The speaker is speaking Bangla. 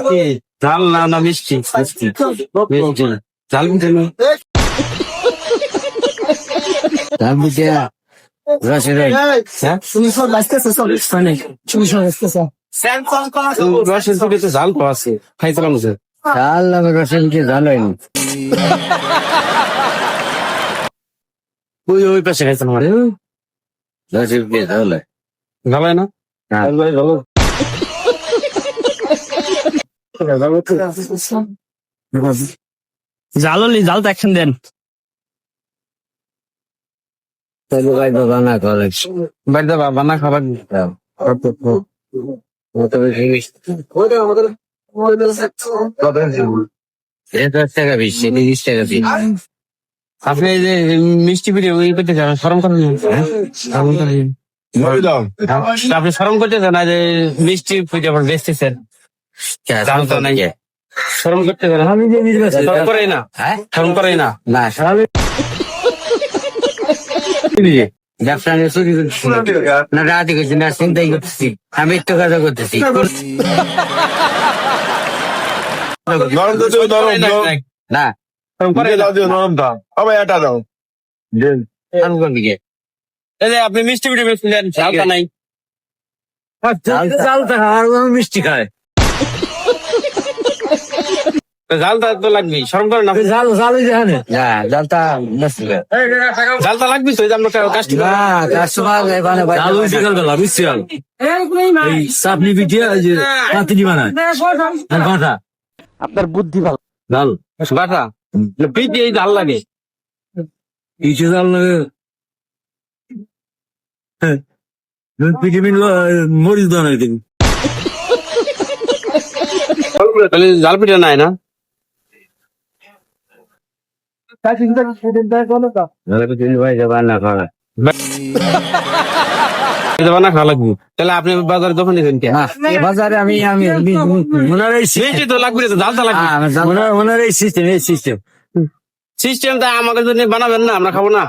কি ঝাল না না মিষ্টি মিষ্টি মিষ্টি ঝাল মিঠে না ঝাল মিঠে রসের রসের থেকে তো ঝাল পাওয়া আছে খাইছিলাম যে ঝাল লাগে রসের মিঠে ঝাল হয়নি ওই ওই পাশে খাইছিলাম আমার রসের মিঠে ঝাল হয় ঝাল হয় না ভালো জাল হলি জাল তো অ্যাকশন দেন। বানা খাওয়া বাড়িতে বানা খাবার টাকা পিস 30 টাকা পিস আপনি এই যে মিষ্টি পিঠে ওই করতে চান সরম করেন আপনি সরম করতে চান না যে মিষ্টি পিঠে আবার বেচতেছেন সরম করতে চান আমি সরম করে না সরম করে না না ব্যবসা নিয়ে চুরি করতেছি না রাতে করছি না চিন্তাই করতেছি আমি একটু কাজা করতেছি না আপনি মিষ্টি পিঠে বেচছিলেন চালটা নাই চালটা খাওয়ার মিষ্টি খায় জালটা তো লাগবে শরম করেন আপনি জাল জাল জালটা জালটা লাগবে তো আমরা চাটনি পিঠে পাতিনি বানায় বাটা আপনার বুদ্ধি ভালো জাল বাটা পিঠে এই জাল লাগে পিঠে জাল লাগে পিঠে মরিচ দানাই দিন তাহলে জাল পিঠা নাই না খাওয়া লাগবে তাহলে আপনি বাজারে দোকান দিয়েছেন বাজারে আমি মিষ্টি তো লাগবে জালটা লাগবে ওনার এই সিস্টেম সিস্টেমটা আমাদের জন্য বানাবেন না আমরা খাবো না